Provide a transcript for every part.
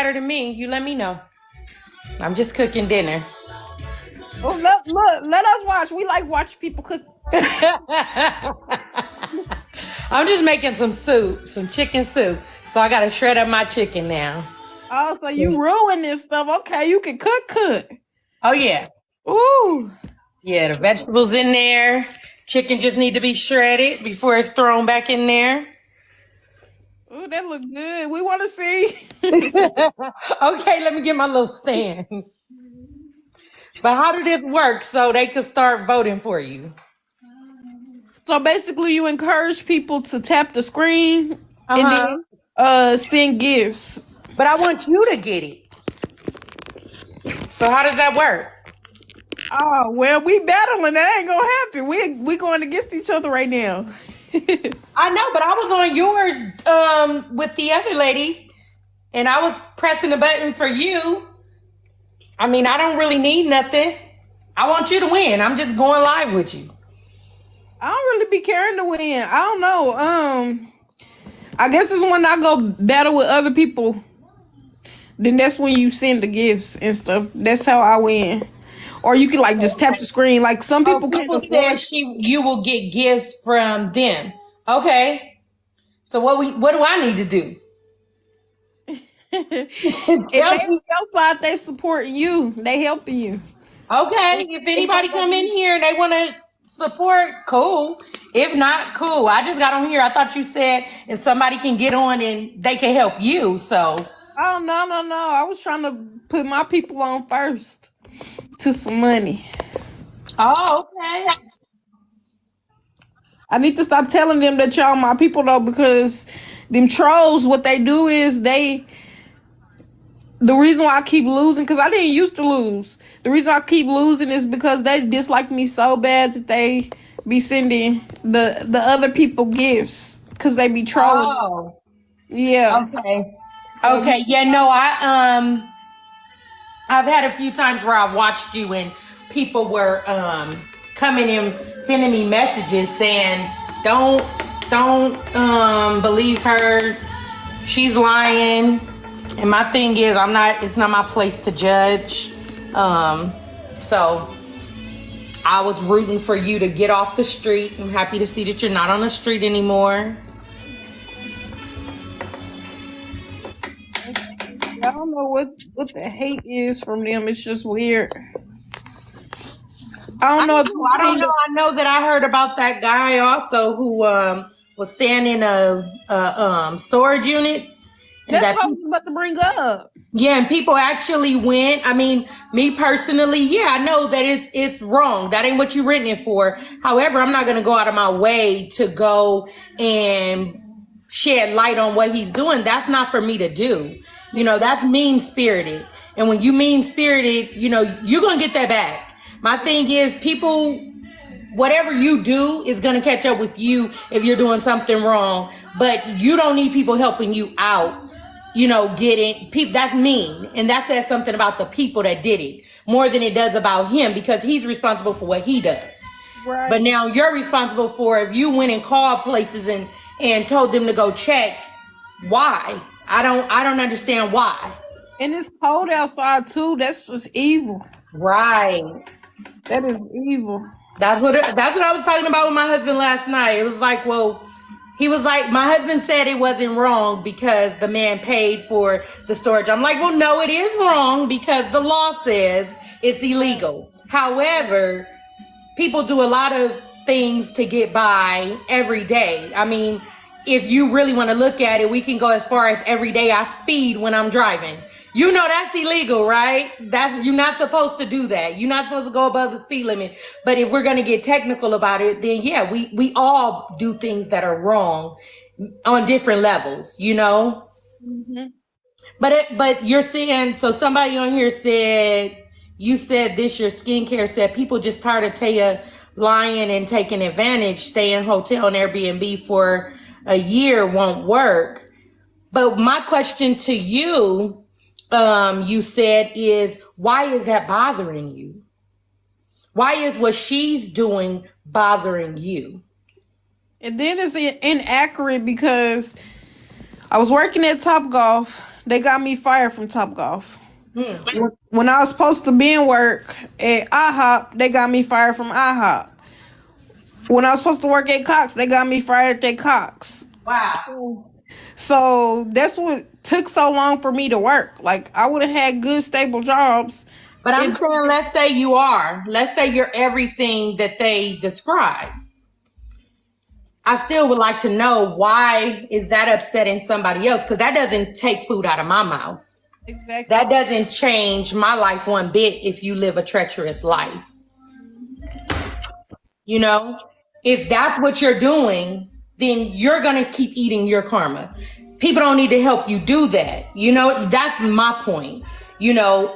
better than me, you let me know. I'm just cooking dinner. Oh, look, let us watch. We like watch people cook. I'm just making some soup, some chicken soup. So I gotta shred up my chicken now. Oh, so you ruin this stuff. Okay, you can cook. Oh yeah. Ooh. Yeah, the vegetables in there. Chicken just need to be shredded before it's thrown back in there. Ooh, that look good. We want to see. Okay, let me get my little stand. But how did this work so they could start voting for you? So basically, you encourage people to tap the screen and Uh-huh. then send gifts. But I want you to get it. So how does that work? Oh well, we battling. That ain't gonna happen. We going against each other right now. I know, but I was on yours with the other lady, and I was pressing the button for you. I mean, I don't really need nothing. I want you to win. I'm just going live with you. I don't really be caring to win. I don't know. I guess it's when I go battle with other people. Then that's when you send the gifts and stuff. That's how I win. Or you can like just tap the screen. Like some people can't People afford. said you will get gifts from them. Okay. So what do I need to do? If they on your side, they supporting you. They helping you. Okay, if anybody come in here and they want to support, cool. If not, cool. I just got on here. I thought you said if somebody can get on and they can help you. So. Oh no. I was trying to put my people on first to some money. Oh, okay. I need to stop telling them that y'all my people though, because them trolls, what they do is the reason why I keep losing, because I didn't used to lose. The reason I keep losing is because they dislike me so bad that they be sending the other people gifts because they be trolling. Oh. Yeah. Okay. Okay. Yeah, no, I've had a few times where I've watched you and people were coming in sending me messages saying, don't believe her. She's lying. And my thing is it's not my place to judge. So I was rooting for you to get off the street. I'm happy to see that you're not on the street anymore. I don't know what the hate is from them. It's just weird. I don't know. I don't know. I know that I heard about that guy also who was staying in a storage unit. And that's what I was about to bring up. Yeah, and people actually went. I mean, me personally, yeah, I know that it's wrong. That ain't what you written it for. However, I'm not gonna go out of my way to go and shed light on what he's doing. That's not for me to do. You know, that's mean-spirited. And when you mean-spirited, you know, you're going to get that back. My thing is people, whatever you do is going to catch up with you if you're doing something wrong. But you don't need people helping you out, you know, getting people. That's mean. And that says something about the people that did it more than it does about him, because he's responsible for what he does. Right. But now you're responsible for if you went and called places and told them to go check. Why? I don't understand why. And it's cold outside too. That's just evil. Right. That is evil. That's what I was talking about with my husband last night. It was like, well, he was like, my husband said it wasn't wrong because the man paid for the storage. I'm like, well, no, it is wrong because the law says it's illegal. However, people do a lot of things to get by every day. I mean, if you really want to look at it, we can go as far as every day I speed when I'm driving. You know that's illegal, right? You're not supposed to do that. You're not supposed to go above the speed limit. But if we're going to get technical about it, then yeah, we all do things that are wrong on different levels, you know? Mm-hmm. But you're saying, so somebody on here said, you said this, your skincare said people just tired of Taia lying and taking advantage, stay in hotel and Airbnb for a year won't work. But my question to you, you said, is why is that bothering you? Why is what she's doing bothering you? And then it's inaccurate because I was working at Topgolf They got me fired from Topgolf. Hmm. When I was supposed to be in work at IHOP, they got me fired from IHOP. When I was supposed to work at Cox, they got me fired at Cox. Wow. So that's what took so long for me to work. Like, I would have had good, stable jobs. But I'm saying, let's say you are. Let's say you're everything that they describe. I still would like to know, why is that upsetting somebody else? Because that doesn't take food out of my mouth. Exactly. That doesn't change my life one bit if you live a treacherous life. You know, if that's what you're doing, then you're going to keep eating your karma. People don't need to help you do that. You know, that's my point. You know,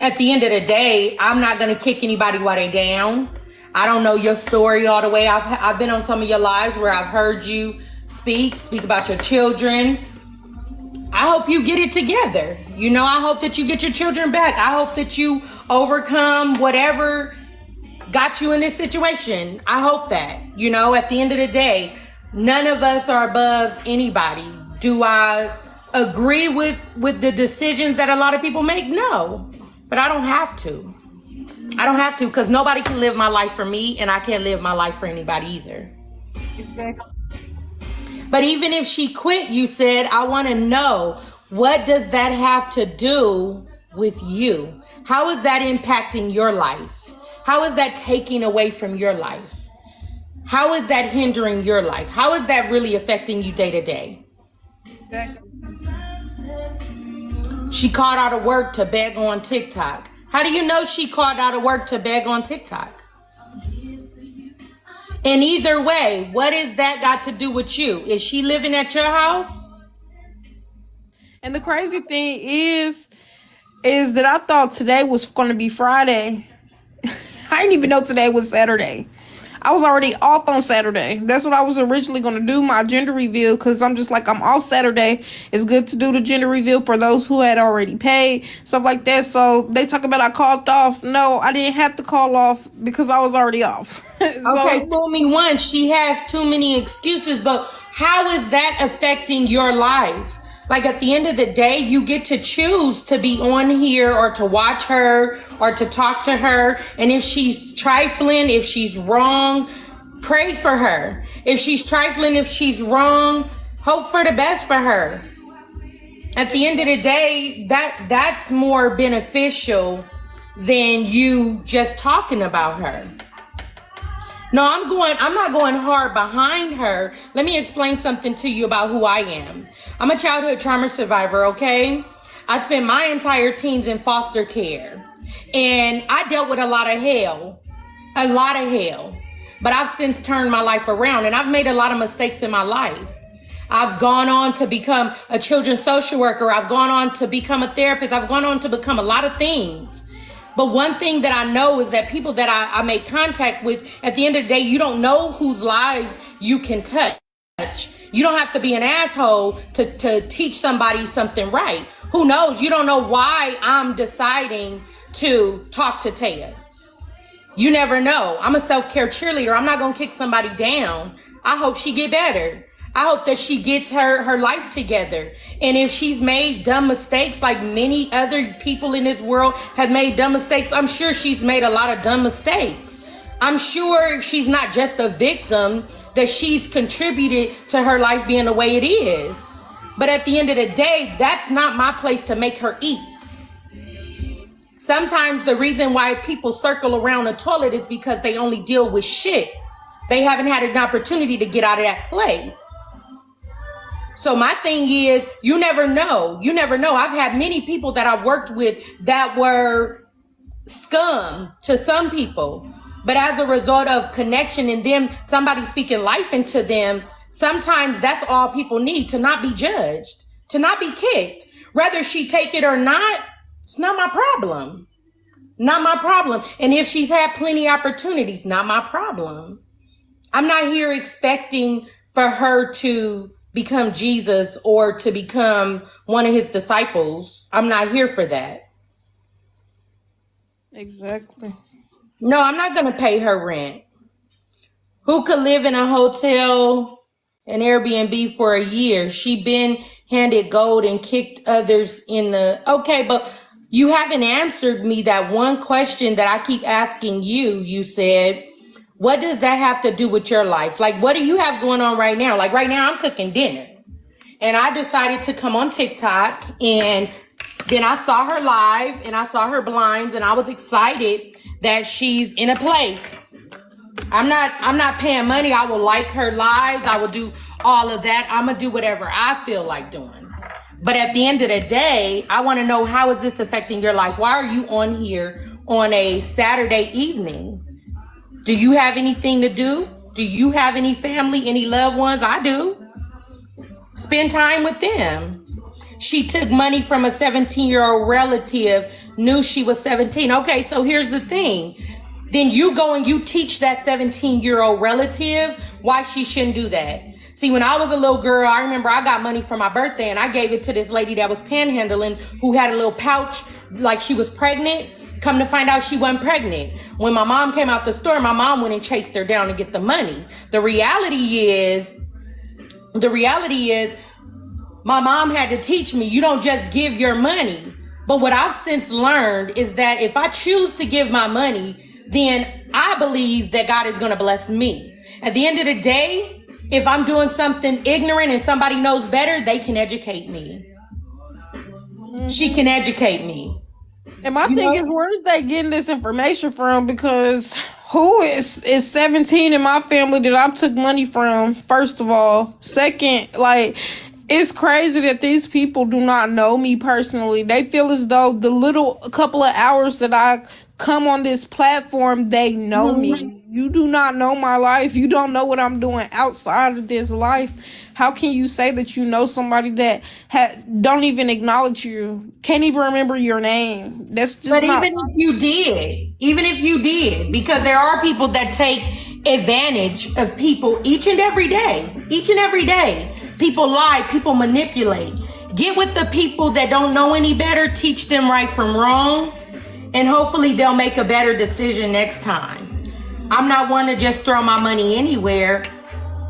at the end of the day, I'm not going to kick anybody while they down. I don't know your story all the way. I've been on some of your lives where I've heard you speak about your children. I hope you get it together. You know, I hope that you get your children back. I hope that you overcome whatever got you in this situation. I hope that, you know, at the end of the day, none of us are above anybody. Do I agree with the decisions that a lot of people make? No, but I don't have to. I don't have to, because nobody can live my life for me, and I can't live my life for anybody either. Exactly. But even if she quit, you said, I want to know, what does that have to do with you? How is that impacting your life? How is that taking away from your life? How is that hindering your life? How is that really affecting you day to day? Exactly. She called out of work to beg on TikTok. How do you know she called out of work to beg on TikTok? And either way, what is that got to do with you? Is she living at your house? And the crazy thing is that I thought today was going to be Friday. I didn't even know today was Saturday. I was already off on Saturday. That's what I was originally going to do, my gender reveal, because I'm just like, I'm off Saturday. It's good to do the gender reveal for those who had already paid, stuff like that. So they talk about I called off. No, I didn't have to call off because I was already off. Okay, fool me once. She has too many excuses, but how is that affecting your life? Like, at the end of the day, you get to choose to be on here or to watch her or to talk to her. And if she's trifling, if she's wrong, pray for her. If she's trifling, if she's wrong, hope for the best for her. At the end of the day, that's more beneficial than you just talking about her. No, I'm not going hard behind her. Let me explain something to you about who I am. I'm a childhood trauma survivor, okay? I spent my entire teens in foster care. And I dealt with a lot of hell. But I've since turned my life around, and I've made a lot of mistakes in my life. I've gone on to become a children's social worker. I've gone on to become a therapist. I've gone on to become a lot of things. But one thing that I know is that people that I make contact with, at the end of the day, you don't know whose lives you can touch. You don't have to be an asshole to teach somebody something right. Who knows? You don't know why I'm deciding to talk to Taia. You never know. I'm a self-care cheerleader. I'm not going to kick somebody down. I hope she get better. I hope that she gets her life together. And if she's made dumb mistakes, like many other people in this world have made dumb mistakes, I'm sure she's made a lot of dumb mistakes. I'm sure she's not just a victim, that she's contributed to her life being the way it is. But at the end of the day, that's not my place to make her eat. Sometimes the reason why people circle around a toilet is because they only deal with shit. They haven't had an opportunity to get out of that place. So my thing is, you never know. You never know. I've had many people that I've worked with that were scum to some people. But as a result of connection and them, somebody speaking life into them, sometimes that's all people need, to not be judged, to not be kicked. Whether she take it or not, it's not my problem. Not my problem. And if she's had plenty of opportunities, not my problem. I'm not here expecting for her to become Jesus or to become one of his disciples. I'm not here for that. Exactly. No, I'm not going to pay her rent. Who could live in a hotel, an Airbnb for a year? She been handed gold and kicked others in the... Okay, but you haven't answered me that one question that I keep asking you. You said, what does that have to do with your life? Like, what do you have going on right now? Like right now I'm cooking dinner. And I decided to come on TikTok, and then I saw her live and I saw her blinds, and I was excited that she's in a place. I'm not paying money. I will like her lives. I will do all of that. I'm going to do whatever I feel like doing. But at the end of the day, I want to know, how is this affecting your life? Why are you on here on a Saturday evening? Do you have anything to do? Do you have any family, any loved ones? I do. Spend time with them. She took money from a 17-year-old relative, knew she was 17. Okay, so here's the thing. Then you go and you teach that 17-year-old relative why she shouldn't do that. See, when I was a little girl, I remember I got money for my birthday and I gave it to this lady that was panhandling, who had a little pouch like she was pregnant. Come to find out she wasn't pregnant. When my mom came out the store, my mom went and chased her down to get the money. The reality is my mom had to teach me, you don't just give your money. But what I've since learned is that if I choose to give my money, then I believe that God is going to bless me. At the end of the day, if I'm doing something ignorant and somebody knows better, they can educate me. She can educate me. And my thing is, where is they getting this information from? Because who is 17 in my family that I took money from, first of all? Second, like, it's crazy that these people do not know me personally. They feel as though the little couple of hours that I come on this platform, they know me. You do not know my life. You don't know what I'm doing outside of this life. How can you say that you know somebody that don't even acknowledge you, can't even remember your name? That's just But even if you did, because there are people that take advantage of people each and every day. People lie, people manipulate. Get with the people that don't know any better, teach them right from wrong, and hopefully they'll make a better decision next time. I'm not one to just throw my money anywhere,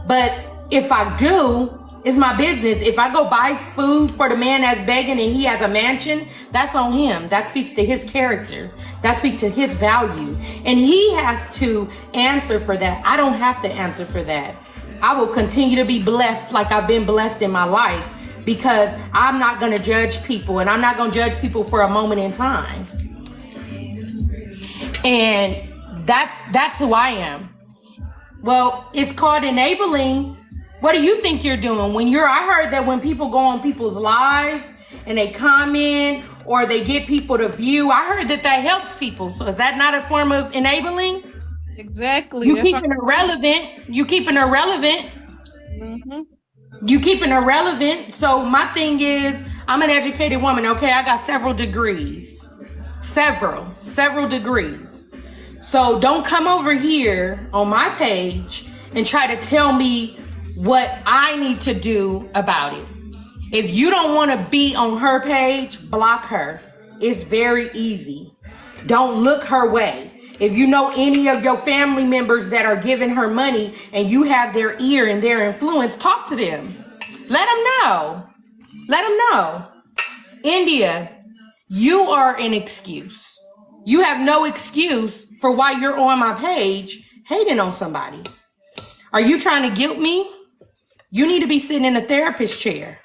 but if I do, it's my business. If I go buy food for the man that's begging and he has a mansion, that's on him. That speaks to his character. That speaks to his value. And he has to answer for that. I don't have to answer for that. I will continue to be blessed like I've been blessed in my life, because I'm not going to judge people, and I'm not going to judge people for a moment in time. And that's who I am. Well, it's called enabling. What do you think you're doing? I heard that when people go on people's lives and they comment or they get people to view, I heard that helps people. So is that not a form of enabling? Exactly. You keeping it relevant. You keeping it relevant. Mm-hmm. You keeping it relevant. So my thing is, I'm an educated woman. Okay, I got several degrees. Several degrees. So don't come over here on my page and try to tell me what I need to do about it. If you don't want to be on her page, block her. It's very easy. Don't look her way. If you know any of your family members that are giving her money and you have their ear and their influence, talk to them. Let them know. India, you are an excuse. You have no excuse for why you're on my page hating on somebody. Are you trying to guilt me? You need to be sitting in a therapist chair,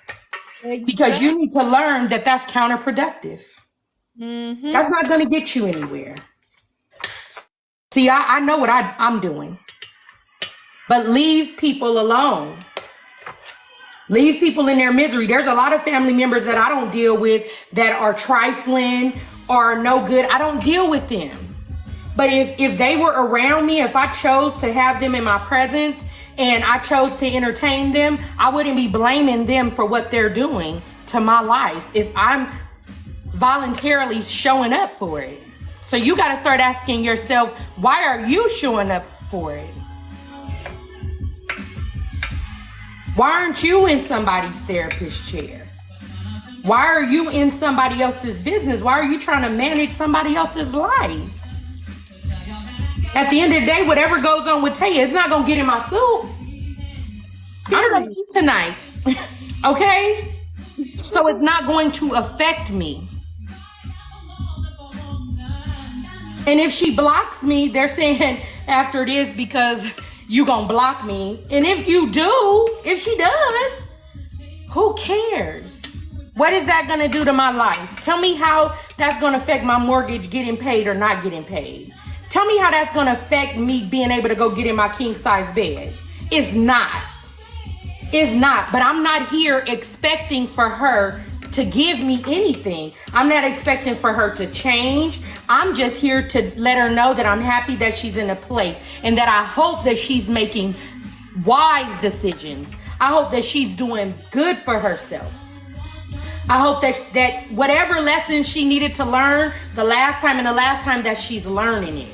because you need to learn that that's counterproductive. Mm-hmm. That's not going to get you anywhere. See, I know what I'm doing, but leave people alone. Leave people in their misery. There's a lot of family members that I don't deal with that are trifling or no good. I don't deal with them. But if they were around me, if I chose to have them in my presence and I chose to entertain them, I wouldn't be blaming them for what they're doing to my life if I'm voluntarily showing up for it. So you got to start asking yourself, why are you showing up for it? Why aren't you in somebody's therapist chair? Why are you in somebody else's business? Why are you trying to manage somebody else's life? At the end of the day, whatever goes on with Taia, it's not going to get in my soup. I'm going to eat tonight. Okay? So it's not going to affect me. And if she blocks me, they're saying after this because you gonna block me. And if you do, if she does, who cares? What is that gonna do to my life? Tell me how that's gonna affect my mortgage getting paid or not getting paid. Tell me how that's gonna affect me being able to go get in my king size bed. It's not. It's not. But I'm not here expecting for her to give me anything. I'm not expecting for her to change. I'm just here to let her know that I'm happy that she's in a place and that I hope that she's making wise decisions. I hope that she's doing good for herself. I hope that whatever lessons she needed to learn the last time and the last time that she's learning it.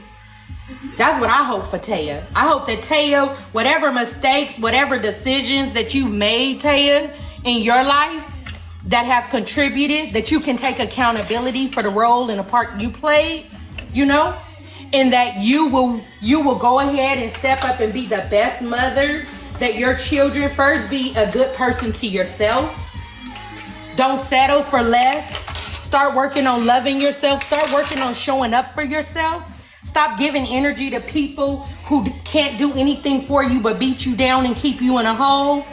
That's what I hope for Taia. I hope that Taia, whatever mistakes, whatever decisions that you've made, Taia, in your life that have contributed, that you can take accountability for the role and the part you played, you know, and that you will go ahead and step up and be the best mother, that your children first be a good person to yourself. Don't settle for less. Start working on loving yourself. Start working on showing up for yourself. Stop giving energy to people who can't do anything for you but beat you down and keep you in a hole.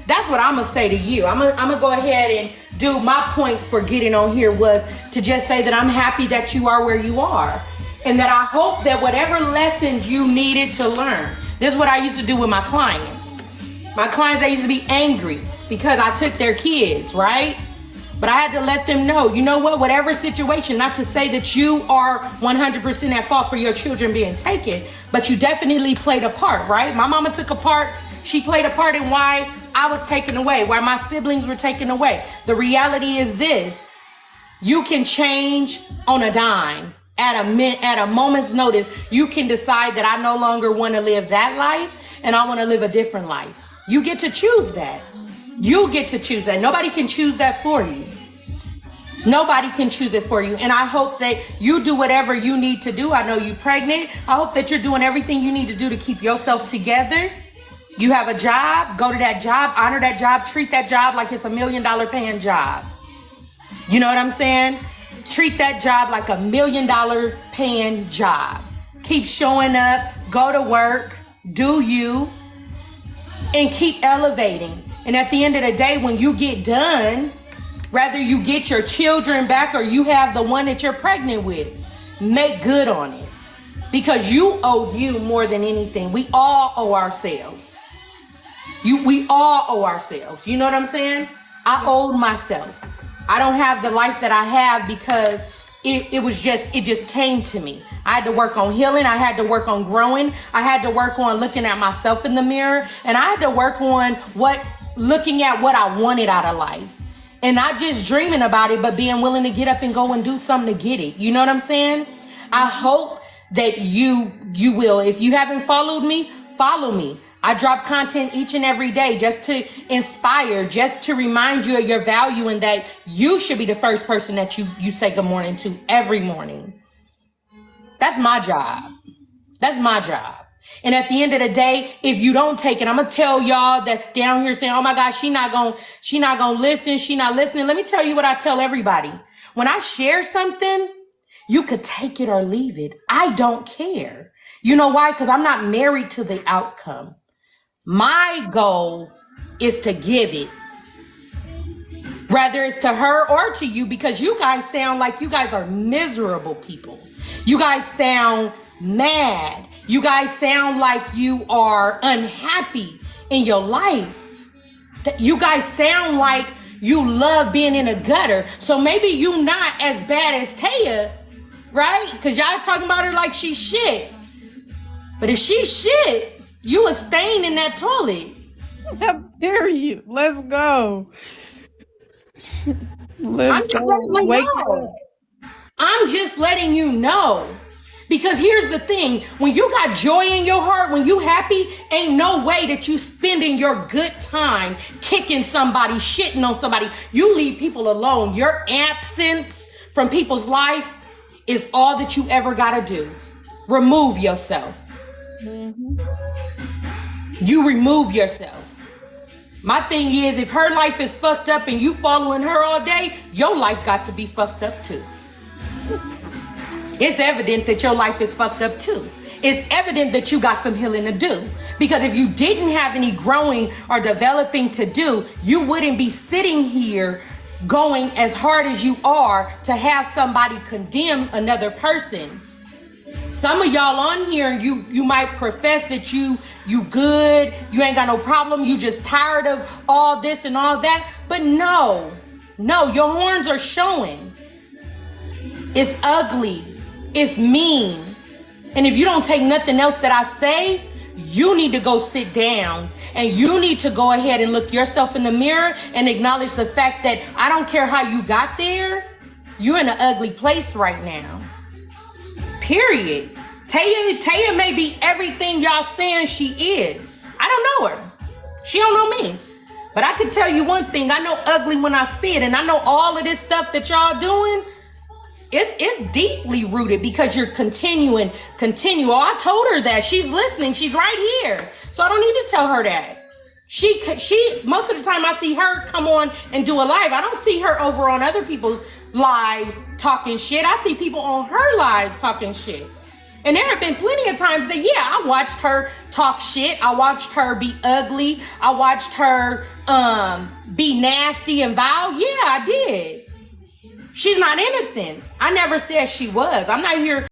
That's what I'm going to say to you. I'm going to go ahead and do my point for getting on here was to just say that I'm happy that you are where you are. And that I hope that whatever lessons you needed to learn. This is what I used to do with my clients. My clients, I used to be angry because I took their kids, right? But I had to let them know, you know what, whatever situation, not to say that you are 100% at fault for your children being taken, but you definitely played a part, right? My mama took a part. She played a part in why I was taken away, why my siblings were taken away. The reality is this: you can change on a dime. At a moment's notice, you can decide that I no longer want to live that life and I want to live a different life. You get to choose that. You get to choose that. Nobody can choose that for you. Nobody can choose it for you. And I hope that you do whatever you need to do. I know you're pregnant. I hope that you're doing everything you need to do to keep yourself together. You have a job, go to that job, honor that job, treat that job like it's $1 million paying job. You know what I'm saying? Treat that job like $1 million paying job. Keep showing up, go to work, do you, and keep elevating. And at the end of the day, when you get done, whether you get your children back or you have the one that you're pregnant with, make good on it. Because you owe you more than anything. We all owe ourselves. We all owe ourselves. You know what I'm saying? I owed myself. I don't have the life that I have because it just came to me. I had to work on healing. I had to work on growing. I had to work on looking at myself in the mirror. And I had to work on looking at what I wanted out of life. And not just dreaming about it, but being willing to get up and go and do something to get it. You know what I'm saying? I hope that you will. If you haven't followed me, follow me. I drop content each and every day just to inspire, just to remind you of your value and that you should be the first person that you say good morning to every morning. That's my job. That's my job. And at the end of the day, if you don't take it, I'm going to tell y'all that's down here saying, oh my gosh, she not going to listen. She not listening. Let me tell you what I tell everybody. When I share something, you could take it or leave it. I don't care. You know why? Because I'm not married to the outcome. My goal is to give it, whether it's to her or to you, because you guys sound like you guys are miserable people. You guys sound mad. You guys sound like you are unhappy in your life. You guys sound like you love being in a gutter. So maybe you not as bad as Taia, right? Because y'all talking about her like she's shit. But if she's shit, you a stain in that toilet. How dare you? Let's go. I'm just letting you know. Because here's the thing. When you got joy in your heart, when you happy, ain't no way that you spending your good time kicking somebody, shitting on somebody. You leave people alone. Your absence from people's life is all that you ever got to do. Remove yourself. Mm-hmm. You remove yourself. My thing is, if her life is fucked up and you following her all day, your life got to be fucked up too. It's evident that your life is fucked up too. It's evident that you got some healing to do. Because if you didn't have any growing or developing to do, you wouldn't be sitting here going as hard as you are to have somebody condemn another person. Some of y'all on here, you might profess that you good, you ain't got no problem, you just tired of all this and all that. But no, your horns are showing. It's ugly. It's mean. And if you don't take nothing else that I say, you need to go sit down and you need to go ahead and look yourself in the mirror and acknowledge the fact that I don't care how you got there, you're in an ugly place right now. Period. Taia may be everything y'all saying she is. I don't know her. She don't know me. But I can tell you one thing. I know ugly when I see it. And I know all of this stuff that y'all doing, it's deeply rooted because you're continuing. Oh, I told her that. She's listening. She's right here. So I don't need to tell her that. She most of the time I see her come on and do a live. I don't see her over on other people's lives talking shit. I see people on her lives talking shit. And there have been plenty of times that, yeah, I watched her talk shit. I watched her be ugly. I watched her be nasty and vile. Yeah, I did. She's not innocent. I never said she was. I'm not here